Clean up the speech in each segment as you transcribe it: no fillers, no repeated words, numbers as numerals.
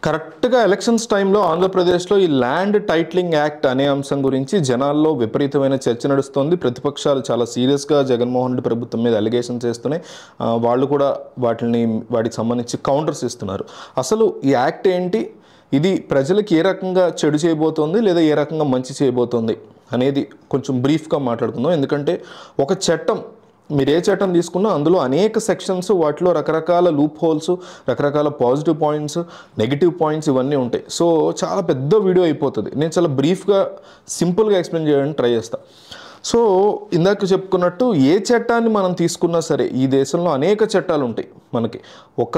కరెక్ట్గా ఎలక్షన్స్ టైంలో ఆంధ్రప్రదేశ్లో ఈ ల్యాండ్ టైటిలింగ్ యాక్ట్ అనే అంశం గురించి జనాల్లో విపరీతమైన చర్చ నడుస్తోంది. ప్రతిపక్షాలు చాలా సీరియస్గా జగన్మోహన్ రెడ్డి ప్రభుత్వం మీద అలిగేషన్స్ చేస్తున్నాయి. వాళ్ళు కూడా వాటికి సంబంధించి కౌంటర్స్ ఇస్తున్నారు. అసలు ఈ యాక్ట్ ఏంటి, ఇది ప్రజలకు ఏ రకంగా చెడు చేయబోతోంది లేదా ఏ రకంగా మంచి చేయబోతోంది అనేది కొంచెం బ్రీఫ్గా మాట్లాడుకుందాం. ఎందుకంటే ఒక చట్టం, మీరు ఏ చట్టం తీసుకున్నా అందులో అనేక సెక్షన్స్, వాటిలో రకరకాల లూప్ హోల్స్, రకరకాల పాజిటివ్ పాయింట్స్, నెగిటివ్ పాయింట్స్ ఇవన్నీ ఉంటాయి. సో చాలా పెద్ద వీడియో అయిపోతుంది. నేను చాలా బ్రీఫ్గా సింపుల్గా ఎక్స్ప్లెయిన్ చేయడానికి ట్రై చేస్తాను. సో ఇందాక చెప్పుకున్నట్టు ఏ చట్టాన్ని మనం తీసుకున్నా సరే, ఈ దేశంలో అనేక చట్టాలు ఉంటాయి. మనకి ఒక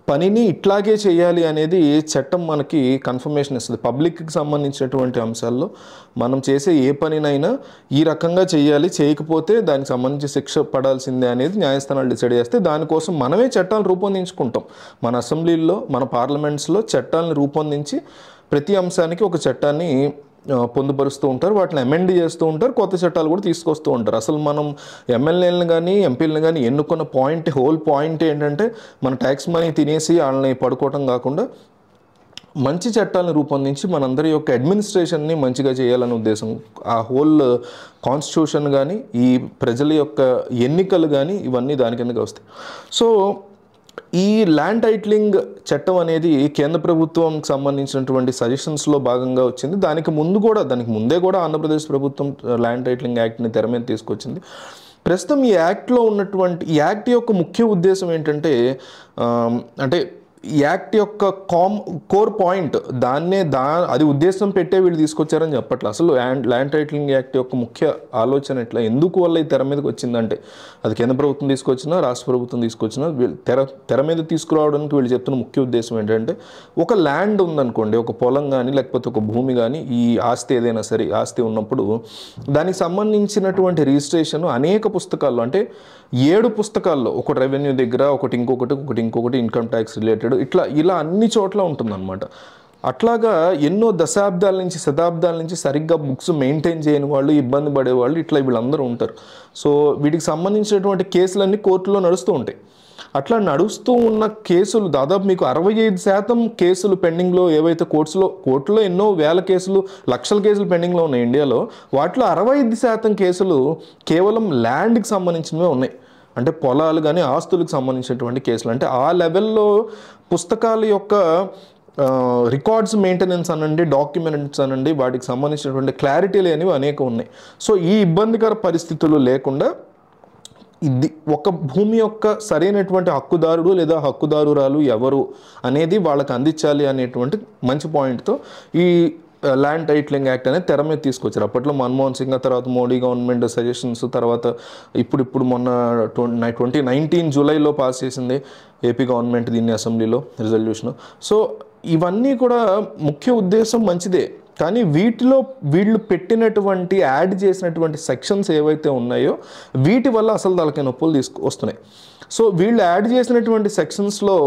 పనిని ఇట్లాగే చేయాలి అనేది చట్టం మనకి కన్ఫర్మేషన్ ఇస్తుంది. పబ్లిక్కి సంబంధించినటువంటి అంశాల్లో మనం చేసే ఏ పనినైనా ఈ రకంగా చేయాలి, చేయకపోతే దానికి సంబంధించి శిక్ష పడాల్సిందే అనేది న్యాయస్థానాలు డిసైడ్ చేస్తే దానికోసం మనమే చట్టాలు రూపొందించుకుంటాం. మన అసెంబ్లీల్లో, మన పార్లమెంట్స్లో చట్టాలను రూపొందించి ప్రతి అంశానికి ఒక చట్టాన్ని పొందుపరుస్తూ ఉంటారు, వాటిని అమెండ్ చేస్తూ ఉంటారు, కొత్త చట్టాలు కూడా తీసుకొస్తూ ఉంటారు. అసలు మనం ఎమ్మెల్యేలను కానీ ఎంపీలను కానీ ఎన్నుకున్న హోల్ పాయింట్ ఏంటంటే మన ట్యాక్స్ మనీ తినేసి వాళ్ళని పడుకోవటం కాకుండా మంచి చట్టాలను రూపొందించి మనందరి యొక్క అడ్మినిస్ట్రేషన్ని మంచిగా చేయాలనే ఉద్దేశం. ఆ హోల్ కాన్స్టిట్యూషన్ కానీ, ఈ ప్రజల యొక్క ఎన్నికలు కానీ ఇవన్నీ దాని కిందకి వస్తాయి. సో ఈ ల్యాండ్ టైటిలింగ్ చట్టం అనేది కేంద్ర ప్రభుత్వంకి సంబంధించినటువంటి సజెషన్స్లో భాగంగా వచ్చింది. దానికి ముందే కూడా ఆంధ్రప్రదేశ్ ప్రభుత్వం ల్యాండ్ టైటిలింగ్ యాక్ట్ని తెర మీద తీసుకొచ్చింది. ప్రస్తుతం ఈ యాక్ట్ యొక్క ముఖ్య ఉద్దేశం ఏంటంటే, అంటే ఈ యాక్ట్ యొక్క కోర్ పాయింట్ అది ఉద్దేశం పెట్టే వీళ్ళు తీసుకొచ్చారని చెప్పట్లే. అసలు ల్యాండ్ టైటిలింగ్ యాక్ట్ యొక్క ముఖ్య ఆలోచన ఎందుకు వల్ల ఈ తెర మీదకి వచ్చిందంటే, అది కేంద్ర ప్రభుత్వం తీసుకొచ్చినా రాష్ట్ర ప్రభుత్వం తీసుకొచ్చినా తెర మీద తీసుకురావడానికి వీళ్ళు చెప్తున్న ముఖ్య ఉద్దేశం ఏంటంటే, ఒక ల్యాండ్ ఉందనుకోండి, ఒక పొలం కానీ లేకపోతే ఒక భూమి కానీ, ఈ ఆస్తి ఏదైనా సరే ఆస్తి ఉన్నప్పుడు దానికి సంబంధించినటువంటి రిజిస్ట్రేషన్ అనేక పుస్తకాల్లో, అంటే 7 పుస్తకాల్లో, ఒకటి రెవెన్యూ దగ్గర, ఒకటి ఇంకొకటి ఇన్కమ్ ట్యాక్స్ రిలేటెడ్, ఇలా అన్ని చోట్ల ఉంటుందన్నమాట. అట్లాగా ఎన్నో శతాబ్దాల నుంచి సరిగ్గా బుక్స్ మెయింటైన్ చేయని వాళ్ళు, ఇబ్బంది పడేవాళ్ళు, వీళ్ళందరూ ఉంటారు. సో వీటికి సంబంధించినటువంటి కేసులన్నీ కోర్టులో నడుస్తూ ఉంటాయి. అట్లా నడుస్తూ ఉన్న కేసులు దాదాపు మీకు 65% కేసులు పెండింగ్లో ఏవైతే కోర్టులో ఎన్నో వేల కేసులు, లక్షల కేసులు పెండింగ్లో ఉన్నాయి ఇండియాలో. వాటిలో 65% కేసులు కేవలం ల్యాండ్కి సంబంధించినవే ఉన్నాయి. అంటే పొలాలు కానీ ఆస్తులకు సంబంధించినటువంటి కేసులు. అంటే ఆ లెవెల్లో పుస్తకాల యొక్క రికార్డ్స్ మెయింటెనెన్స్ అనండి, డాక్యుమెంట్స్ అనండి, వాటికి సంబంధించినటువంటి క్లారిటీ లేనివి అనేక ఉన్నాయి. సో ఈ ఇబ్బందికర పరిస్థితులు లేకుండా ఒక భూమి యొక్క సరైనటువంటి హక్కుదారుడు లేదా హక్కుదారురాలు ఎవరు అనేది వాళ్ళకి అందించాలి అనేటువంటి మంచి పాయింట్తో ఈ ల్యాండ్ టైటిలింగ్ యాక్ట్ అనేది తెర మీద తీసుకొచ్చారు. అప్పట్లో మన్మోహన్ సింగ్, తర్వాత మోడీ గవర్నమెంట్ సజెషన్స్, తర్వాత ఇప్పుడు మొన్న 2019 జూలైలో పాస్ చేసింది ఏపీ గవర్నమెంట్ దీన్ని అసెంబ్లీలో రిజల్యూషన్. సో ఇవన్నీ కూడా ముఖ్య ఉద్దేశం మంచిదే, కానీ వీళ్ళు పెట్టినటువంటి యాడ్ చేసినటువంటి సెక్షన్స్ ఏవైతే ఉన్నాయో వీటి వల్ల అసలు తలకాయ నొప్పులు వస్తున్నాయి. సో వీళ్ళు యాడ్ చేసినటువంటి సెక్షన్స్లో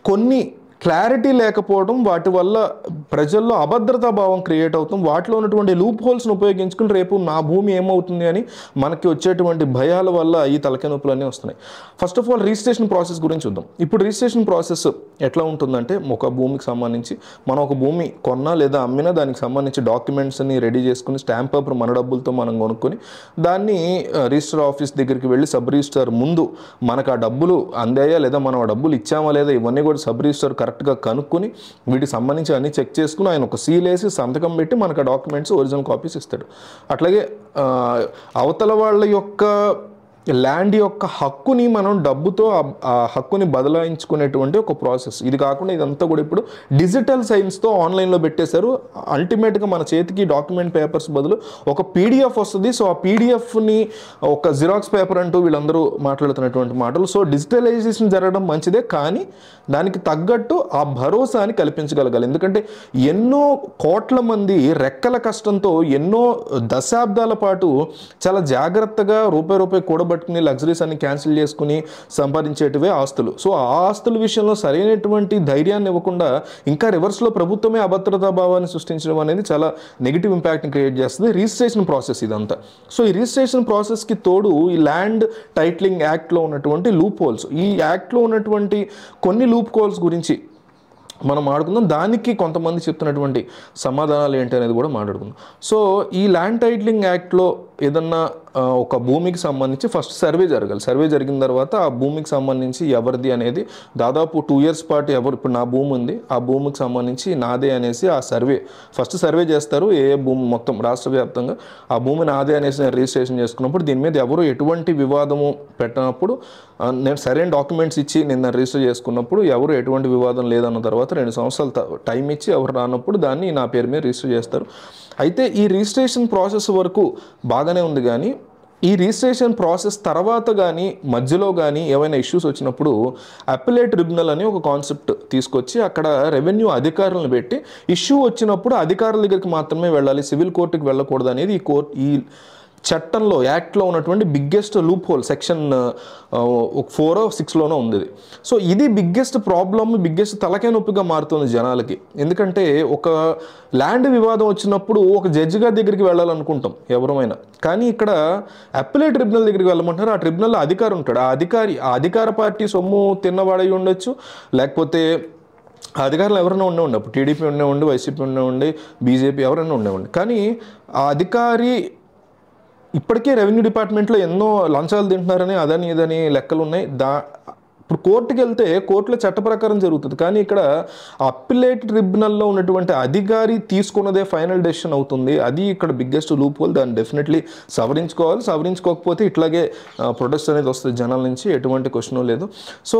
కొన్ని క్లారిటీ లేకపోవడం, వాటి వల్ల ప్రజల్లో అభద్రతా భావం క్రియేట్ అవుతాం. వాటిలో ఉన్నటువంటి లూప్ హోల్స్ని ఉపయోగించుకుని రేపు నా భూమి ఏమవుతుంది అని మనకి వచ్చేటువంటి భయాల వల్ల ఈ తలకాయ నొప్పులన్నీ వస్తున్నాయి. First of all registration process గురించి చూద్దాం. ఇప్పుడు రిజిస్ట్రేషన్ ప్రాసెస్ ఎట్లా ఉంటుందంటే, ఒక భూమికి సంబంధించి మనం ఒక భూమి కొన్నా లేదా అమ్మినా దానికి సంబంధించి డాక్యుమెంట్స్ని రెడీ చేసుకుని, స్టాంప్ పేపర్ మన డబ్బులతో మనం కొనుక్కొని దాన్ని రిజిస్టర్ ఆఫీస్ దగ్గరికి వెళ్ళి సబ్ రిజిస్టర్ ముందు మనకు ఆ డబ్బులు అందాయా లేదా, మనం ఆ డబ్బులు ఇచ్చామా లేదా, ఇవన్నీ కూడా సబ్ రిజిస్టర్ కరెక్ట్గా కనుక్కొని వీటికి సంబంధించి అన్ని చెక్ చేసుకుని ఆయన ఒక సీల్ వేసి సంతకం పెట్టి మనకు ఆ డాక్యుమెంట్స్ ఒరిజినల్ కాపీస్ ఇస్తాడు. అట్లాగే అవతల వాళ్ళ యొక్క ల్యాండ్ యొక్క హక్కుని మనం డబ్బుతో ఆ హక్కుని బదలాయించుకునేటువంటి ఒక ప్రాసెస్. ఇది కాకుండా ఇదంతా కూడా ఇప్పుడు డిజిటల్ సైన్స్తో ఆన్లైన్లో పెట్టేశారు. అల్టిమేట్గా మన చేతికి డాక్యుమెంట్ పేపర్స్ బదులు ఒక పీడిఎఫ్ వస్తుంది. సో ఆ పీడిఎఫ్ని ఒక జిరాక్స్ పేపర్ అంటూ వీళ్ళందరూ మాట్లాడుతున్నటువంటి మాటలు. సో డిజిటలైజేషన్ జరగడం మంచిదే, కానీ దానికి తగ్గట్టు ఆ భరోసాని కల్పించగలగాలి. ఎందుకంటే ఎన్నో కోట్ల మంది రెక్కల కష్టంతో ఎన్నో దశాబ్దాల పాటు చాలా జాగ్రత్తగా రూపాయి కూడబెట్టుకుని లగ్జరీస్ అన్ని క్యాన్సిల్ చేసుకుని సంపాదించేటివే ఆస్తులు. సో ఆ ఆస్తుల విషయంలో సరైనటువంటి ధైర్యాన్ని ఇవ్వకుండా ఇంకా రివర్స్లో ప్రభుత్వమే అభద్రతా భావాన్ని సృష్టించడం అనేది చాలా నెగిటివ్ ఇంపాక్ట్ని క్రియేట్ చేస్తుంది. రిజిస్ట్రేషన్ ప్రాసెస్ ఇదంతా. సో ఈ రిజిస్ట్రేషన్ ప్రాసెస్కి తోడు ఈ ల్యాండ్ టైటిలింగ్ యాక్ట్లో ఉన్నటువంటి లూప్ హోల్స్, ఈ యాక్ట్లో ఉన్నటువంటి కొన్ని లూప్ హోల్స్ గురించి మనం మాట్లాడుకుందాం. దానికి కొంతమంది చెప్తున్నటువంటి సమాధానాలు ఏంటి అనేది కూడా మాట్లాడుకుందాం. సో ఈ ల్యాండ్ టైటిలింగ్ యాక్ట్లో ఏదన్నా ఒక భూమికి సంబంధించి ఫస్ట్ సర్వే జరగాలి. సర్వే జరిగిన తర్వాత ఆ భూమికి సంబంధించి ఎవరిది అనేది దాదాపు 2 years పాటు ఇప్పుడు నా భూమి ఉంది, ఆ భూమికి సంబంధించి నాదే అనేసి ఆ ఫస్ట్ సర్వే చేస్తారు. ఏ భూమి మొత్తం రాష్ట్ర వ్యాప్తంగా ఆ భూమి నాదే అనేసి నేను రిజిస్ట్రేషన్ చేసుకున్నప్పుడు దీని మీద ఎవరు ఎటువంటి వివాదము పెట్టినప్పుడు నేను సరైన డాక్యుమెంట్స్ ఇచ్చి నేను రిజిస్టర్ చేసుకున్నప్పుడు ఎవరు ఎటువంటి వివాదం లేదన్న తర్వాత 2 సంవత్సరాలు టైం ఇచ్చి ఎవరు రానప్పుడు దాన్ని నా పేరు మీద రిజిస్టర్ చేస్తారు. అయితే ఈ రిజిస్ట్రేషన్ ప్రాసెస్ వరకు బాగానే ఉంది, కానీ ఈ రిజిస్ట్రేషన్ ప్రాసెస్ తర్వాత కానీ మధ్యలో కానీ ఏమైనా ఇష్యూస్ వచ్చినప్పుడు అప్పీలేట్ ట్రిబ్యునల్ అని ఒక కాన్సెప్ట్ తీసుకొచ్చి అక్కడ రెవెన్యూ అధికారులను పెట్టి ఇష్యూ వచ్చినప్పుడు అధికారుల దగ్గరికి మాత్రమే వెళ్ళాలి, సివిల్ కోర్టుకి వెళ్ళకూడదు అనేది ఈ చట్టంలో యాక్ట్లో ఉన్నటువంటి biggest loop whole. Section 4 or 6లోనో ఉంది. సో ఇది బిగ్గెస్ట్ ప్రాబ్లమ్, బిగ్గెస్ట్ తలకాయ నొప్పిగా మారుతుంది జనాలకి. ఎందుకంటే ఒక ల్యాండ్ వివాదం వచ్చినప్పుడు ఒక జడ్జి గారి దగ్గరికి వెళ్ళాలనుకుంటాం ఎవరమైనా, కానీ ఇక్కడ అప్పీలేట్ ట్రిబ్యునల్ దగ్గరికి వెళ్ళమంటారు. ఆ ట్రిబ్యునల్లో అధికారి ఉంటాడు. ఆ అధికార పార్టీ సొమ్ము తిన్నవాడై ఉండొచ్చు, లేకపోతే అధికారులు ఎవరైనా ఉండేవాడి, అప్పుడు టీడీపీ ఉండేవాడి, వైసీపీ ఉండేవాడి, బీజేపీ ఎవరైనా ఉండేవాడి. కానీ ఆ అధికారి ఇప్పటికే రెవెన్యూ డిపార్ట్మెంట్లో ఎన్నో లంచాలు తింటున్నారని అదని ఇదని లెక్కలు ఉన్నాయి. ఇప్పుడు కోర్టుకి వెళ్తే కోర్టులో చట్ట ప్రకారం జరుగుతుంది, కానీ ఇక్కడ అప్పీలేట్ ట్రిబ్యునల్లో ఉన్నటువంటి అధికారి తీసుకున్నదే ఫైనల్ డెసిషన్ అవుతుంది. అది ఇక్కడ బిగ్గెస్ట్ లూప్ హోల్. దాన్ని డెఫినెట్లీ సవరించుకోవాలి. సవరించుకోకపోతే ఇట్లాగే ప్రొటెస్ట్ అనేది వస్తుంది జనాల నుంచి, ఎటువంటి క్వశ్చన్ లేదు. సో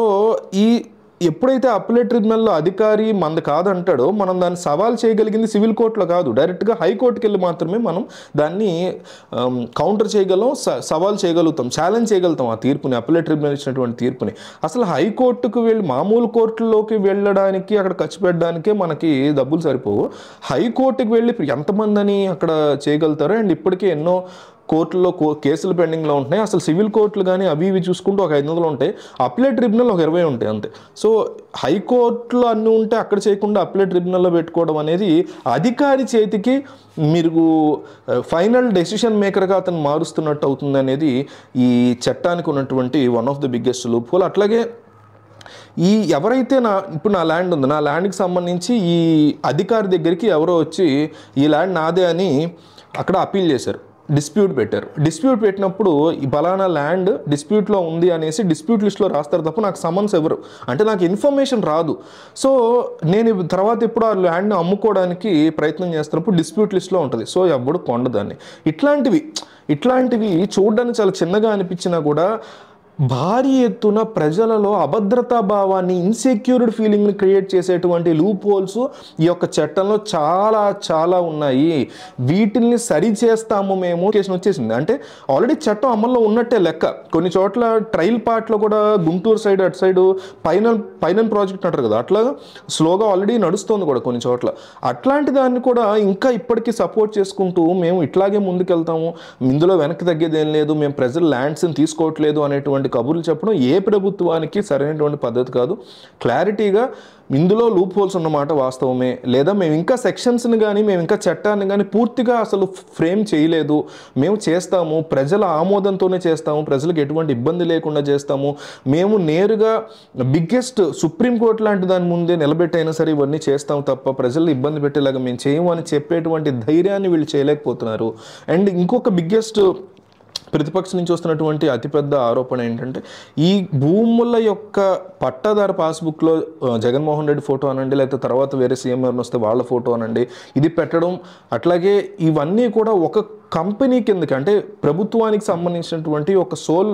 ఎప్పుడైతే అప్పీలేట్ ట్రిబ్యునల్లో అధికారి మనది కాదంటాడో మనం దాన్ని సవాల్ చేయగలిగింది సివిల్ కోర్టులో కాదు, డైరెక్ట్గా హైకోర్టుకి వెళ్ళి మాత్రమే మనం దాన్ని కౌంటర్ చేయగలం, సవాల్ చేయగలుగుతాం, ఛాలెంజ్ చేయగలుగుతాం ఆ తీర్పుని, అప్పీలేట్ ట్రిబ్యునల్ ఇచ్చినటువంటి తీర్పుని. అసలు హైకోర్టుకు వెళ్ళి మామూలు కోర్టుల్లోకి వెళ్ళడానికి అక్కడ ఖర్చు పెట్టడానికే మనకి డబ్బులు సరిపోవు. హైకోర్టుకి వెళ్ళి ఎంతమంది అని అక్కడ చేయగలుగుతారు. అండ్ ఇప్పటికే ఎన్నో కోర్టుల్లో కేసులు పెండింగ్లో ఉంటున్నాయి. అసలు సివిల్ కోర్టులు కానీ అవి ఇవి చూసుకుంటూ ఒక 500 ఉంటాయి, అప్పీలేట్ ట్రిబ్యునల్ ఒక 20 ఉంటాయి అంతే. సో హైకోర్టులో అన్నీ ఉంటే అక్కడ చేయకుండా అప్పీలేట్ ట్రిబ్యునల్లో పెట్టుకోవడం అనేది అధికారి చేతికి మీరు ఫైనల్ డెసిషన్ మేకర్గా అతను మారుస్తున్నట్టు అవుతుంది అనేది ఈ చట్టానికి ఉన్నటువంటి one of the biggest loop whole. అట్లాగే ఎవరైతే ఇప్పుడు నా ల్యాండ్ ఉంది, నా ల్యాండ్కి సంబంధించి ఈ అధికారి దగ్గరికి ఎవరో వచ్చి ఈ ల్యాండ్ నాదే అని అక్కడ అప్పీల్ చేశారు, డిస్ప్యూట్ పెట్టారు. డిస్ప్యూట్ పెట్టినప్పుడు ఈ బలానా ల్యాండ్ డిస్ప్యూట్లో ఉంది అనేసి డిస్ప్యూట్ లిస్ట్లో రాస్తారు తప్ప నాకు సమన్స్ ఎవరు, అంటే నాకు ఇన్ఫర్మేషన్ రాదు. సో నేను తర్వాత ఎప్పుడు ఆ ల్యాండ్ని అమ్ముకోవడానికి ప్రయత్నం చేస్తున్నప్పుడు డిస్ప్యూట్ లిస్ట్లో ఉంటుంది. సో ఎప్పుడు కొండదాన్ని. ఇట్లాంటివి చూడడానికి చాలా చిన్నగా అనిపించినా కూడా భారీ ఎత్తున ప్రజలలో అభద్రతా భావాన్ని, ఇన్సెక్యూర్డ్ ఫీలింగ్ని క్రియేట్ చేసేటువంటి లూప్ హోల్స్ ఈ యొక్క చట్టంలో చాలా చాలా ఉన్నాయి. వీటిల్ని సరి చేస్తాము మేము కేసు వచ్చేసింది అంటే ఆల్రెడీ చట్టం అమల్లో ఉన్నట్టే లెక్క. కొన్ని చోట్ల ట్రయల్ పార్ట్లో కూడా గుంటూరు సైడ్ అటు సైడు పైన ప్రాజెక్ట్ అంటారు కదా, అట్లా స్లోగా ఆల్రెడీ నడుస్తుంది కూడా కొన్ని చోట్ల. అట్లాంటి దాన్ని కూడా ఇంకా ఇప్పటికీ సపోర్ట్ చేసుకుంటూ మేము ఇట్లాగే ముందుకెళ్తాము, ఇందులో వెనక్కి తగ్గేది ఏం లేదు, మేము ప్రజల ల్యాండ్స్ని తీసుకోవట్లేదు అనేటువంటి కబుర్లు చెప్పడం ఏ ప్రభుత్వానికి సరైనటువంటి పద్ధతి కాదు. క్లారిటీగా ఇందులో లూప్ హోల్స్ ఉన్నమాట వాస్తవమే, లేదా మేము ఇంకా సెక్షన్స్ని కానీ మేము ఇంకా చట్టాన్ని కానీ పూర్తిగా అసలు ఫ్రేమ్ చేయలేదు, మేము చేస్తాము, ప్రజల ఆమోదంతోనే చేస్తాము, ప్రజలకు ఎటువంటి ఇబ్బంది లేకుండా చేస్తాము, మేము నేరుగా బిగ్గెస్ట్ సుప్రీంకోర్టు లాంటి దాని ముందే నిలబెట్టైనా సరే ఇవన్నీ చేస్తాము తప్ప ప్రజలు ఇబ్బంది పెట్టేలాగా మేము చేయము అని చెప్పేటువంటి ధైర్యాన్ని వీళ్ళు చేయలేకపోతున్నారు. అండ్ ఇంకొక బిగ్గెస్ట్ ప్రతిపక్షం నుంచి వస్తున్నటువంటి అతిపెద్ద ఆరోపణ ఏంటంటే ఈ భూముల యొక్క పట్టాదారు పాస్బుక్లో జగన్మోహన్ రెడ్డి ఫోటో అనండి, లేకపోతే తర్వాత వేరే సీఎం ఎవరిని వస్తే వాళ్ళ ఫోటో అనండి, ఇది పెట్టడం. అట్లాగే ఇవన్నీ కూడా ఒక కంపెనీ కిందకి, అంటే ప్రభుత్వానికి సంబంధించినటువంటి ఒక సోల్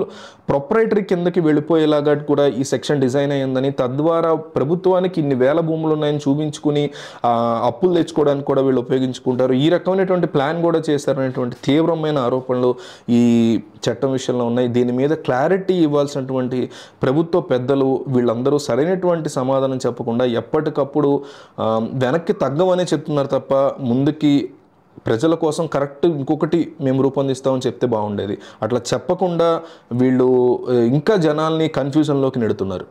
ప్రొపరైటరీ కిందకి వెళ్ళిపోయేలాగా కూడా ఈ సెక్షన్ డిజైన్ అయ్యిందని, తద్వారా ప్రభుత్వానికి ఇన్ని వేల భూములు ఉన్నాయని చూపించుకుని అప్పులు తెచ్చుకోవడానికి కూడా వీళ్ళు ఉపయోగించుకుంటారు. ఈ రకమైనటువంటి ప్లాన్ కూడా చేశారనేటువంటి తీవ్రమైన ఆరోపణలు ఈ చట్టం విషయంలో ఉన్నాయి. దీని మీద క్లారిటీ ఇవ్వాల్సినటువంటి ప్రభుత్వ పెద్దలు వీళ్ళందరూ సరైనటువంటి సమాధానం చెప్పకుండా ఎప్పటికప్పుడు వెనక్కి తగ్గమనే చెప్తున్నారు తప్ప ముందుకి ప్రజల కోసం కరెక్ట్ ఇంకొకటి మేము రూపొందిస్తామని చెప్తే బాగుండేది. అట్లా చెప్పకుండా వీళ్ళు ఇంకా జనాల్ని కన్ఫ్యూజన్లోకి నెడుతున్నారు.